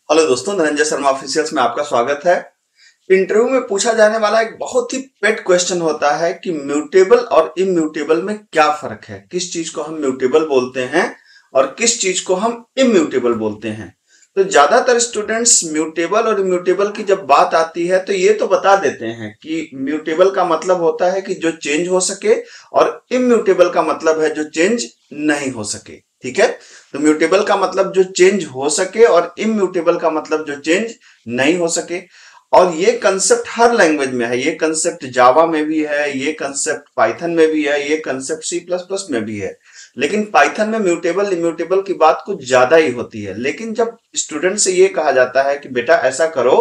Hello दोस्तों, Dhananjay Sharma officials में आपका स्वागत है। इंटरव्यू में पूछा जाने वाला एक बहुत ही पेट क्वेश्चन होता है कि म्यूटेबल और इम्यूटेबल में क्या फर्क है, किस चीज को हम म्यूटेबल बोलते हैं और किस चीज को हम इम्यूटेबल बोलते हैं। तो ज्यादातर स्टूडेंट्स म्यूटेबल और इम्यूटेबल की जब बात आती है तो ये तो बता देते हैं कि म्यूटेबल का मतलब होता है कि जो चेंज हो सके और इम्यूटेबल का मतलब है जो चेंज नहीं हो सके। ठीक है, तो म्यूटेबल का मतलब जो चेंज हो सके और इम्यूटेबल का मतलब जो चेंज नहीं हो सके। और ये कंसेप्ट हर लैंग्वेज में है, ये कंसेप्ट जावा में भी है, ये कंसेप्ट पाइथन में भी है, ये कंसेप्ट सी प्लस प्लस में भी है। लेकिन पाइथन में म्यूटेबल इम्यूटेबल की बात कुछ ज्यादा ही होती है। लेकिन जब स्टूडेंट से ये कहा जाता है कि बेटा ऐसा करो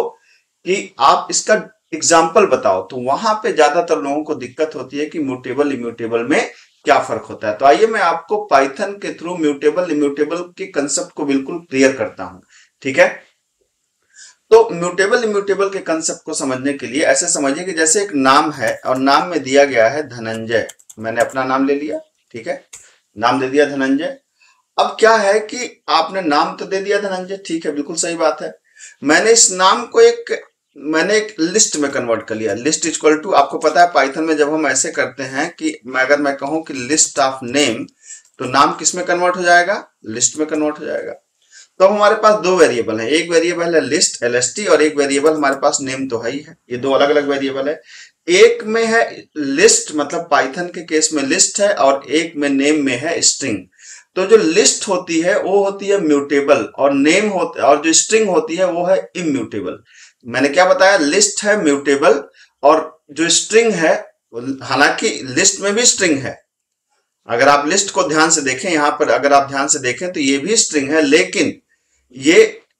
कि आप इसका एग्जाम्पल बताओ, तो वहां पे ज्यादातर लोगों को दिक्कत होती है कि म्यूटेबल इम्यूटेबल में क्या फर्क होता है। तो आइए मैं आपको पाइथन के थ्रू म्यूटेबल इम्यूटेबल के कंसेप्ट को बिल्कुल क्लियर करता हूं। ठीक है, तो म्यूटेबल इम्यूटेबल के कंसेप्ट को समझने के लिए ऐसे समझिए कि जैसे एक नाम है और नाम में दिया गया है धनंजय। मैंने अपना नाम ले लिया, ठीक है, नाम दे दिया धनंजय। अब क्या है कि आपने नाम तो दे दिया धनंजय, ठीक है, बिल्कुल सही बात है। मैंने इस नाम को एक लिस्ट में कन्वर्ट कर लिया। लिस्ट इक्वल टू, आपको पता है पाइथन में जब हम ऐसे करते हैं कि अगर मैं कहूं कि लिस्ट ऑफ नेम, तो नाम किस में कन्वर्ट हो जाएगा, लिस्ट में कन्वर्ट हो जाएगा। तो अब हमारे पास दो वेरिएबल है, एक वेरिएबल है लिस्ट एलएसटी और एक वेरिएबल हमारे पास नेम तो है ही है। ये दो अलग अलग वेरिएबल है। एक में है लिस्ट, मतलब पाइथन के केस में लिस्ट है, और एक में नेम में है स्ट्रिंग। तो जो लिस्ट होती है वो होती है म्यूटेबल और नेम होता और जो स्ट्रिंग होती है वो है इम्यूटेबल। मैंने क्या बताया, लिस्ट है म्यूटेबल और जो स्ट्रिंग है, हालांकि लिस्ट में भी स्ट्रिंग है। अगर आप लिस्ट को ध्यान से देखें, यहां पर अगर आप ध्यान से देखें तो ये भी स्ट्रिंग है, लेकिन ये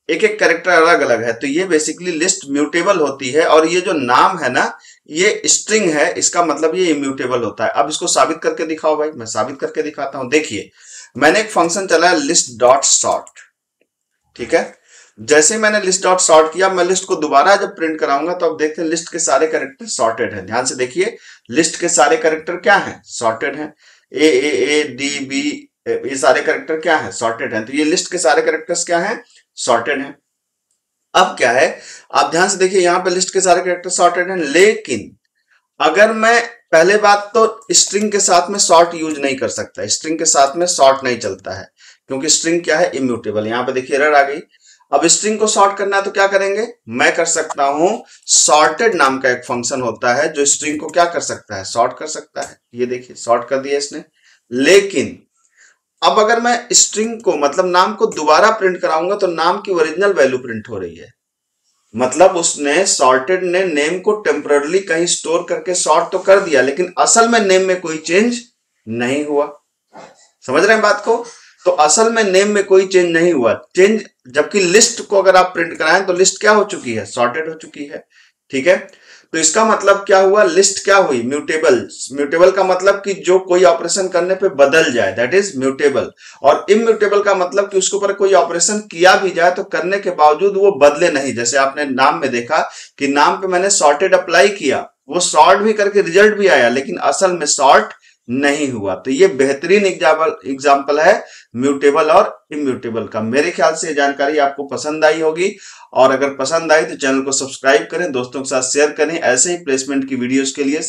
एक एक कैरेक्टर अलग अलग है। तो ये बेसिकली लिस्ट म्यूटेबल होती है और ये जो नाम है ना, ये स्ट्रिंग है, इसका मतलब ये इम्यूटेबल होता है। अब इसको साबित करके दिखाओ भाई। मैं साबित करके दिखाता हूं। देखिए, मैंने एक फंक्शन चलाया लिस्ट डॉट सॉर्ट, ठीक है। जैसे ही मैंने लिस्ट डॉट सॉर्ट किया, मैं लिस्ट को दोबारा जब प्रिंट कराऊंगा तो अब देखते हैं लिस्ट के सारे कैरेक्टर सॉर्टेड हैं। ध्यान से देखिए, लिस्ट के सारे कैरेक्टर क्या हैं, सॉर्टेड हैं। ए डी बी, ये सारे कैरेक्टर क्या हैं, सॉर्टेड हैं। तो ये लिस्ट के सारे कैरेक्टर्स क्या हैं, सॉर्टेड हैं। अब क्या है, आप ध्यान से देखिए, यहां पे लिस्ट के सारे कैरेक्टर सॉर्टेड हैं, लेकिन अगर मैं, पहले बात तो स्ट्रिंग के साथ में सॉर्ट यूज नहीं कर सकता, स्ट्रिंग के साथ में सॉर्ट नहीं चलता है, क्योंकि स्ट्रिंग क्या है, इम्यूटेबल। यहां पे देखिए एरर आ गई। अब स्ट्रिंग को सॉर्ट करना है तो क्या करेंगे, मैं कर सकता हूं, सॉर्टेड नाम का एक फंक्शन होता है जो स्ट्रिंग को क्या कर सकता है, सॉर्ट कर सकता है। ये देखिए सॉर्ट कर दिया इसने। लेकिन अब अगर मैं स्ट्रिंग को, मतलब नाम को दोबारा प्रिंट कराऊंगा तो नाम की ओरिजिनल वैल्यू प्रिंट हो रही है। मतलब उसने, सॉर्टेड ने नेम को टेम्पररली कहीं स्टोर करके सॉर्ट तो कर दिया, लेकिन असल में नेम में कोई चेंज नहीं हुआ। समझ रहे हैं बात को। तो असल में नेम में कोई चेंज नहीं हुआ, चेंज, जबकि लिस्ट को अगर आप प्रिंट कराएं तो लिस्ट क्या हो चुकी है, सॉर्टेड हो चुकी है। ठीक है, तो इसका मतलब क्या हुआ, लिस्ट क्या हुई, म्यूटेबल। म्यूटेबल का मतलब कि जो कोई ऑपरेशन करने पे बदल जाए, दैट इज म्यूटेबल। और इम्यूटेबल का मतलब कि उसके ऊपर कोई ऑपरेशन किया भी जाए तो करने के बावजूद वो बदले नहीं। जैसे आपने नाम में देखा कि नाम पे मैंने सॉर्टेड अप्लाई किया, वो सॉर्ट भी करके रिजल्ट भी आया, लेकिन असल में सॉर्ट नहीं हुआ। तो ये बेहतरीन एग्जाम्पल है म्यूटेबल और इम्यूटेबल का। मेरे ख्याल से ये जानकारी आपको पसंद आई होगी, और अगर पसंद आई तो चैनल को सब्सक्राइब करें, दोस्तों के साथ शेयर करें ऐसे ही प्लेसमेंट की वीडियोस के लिए।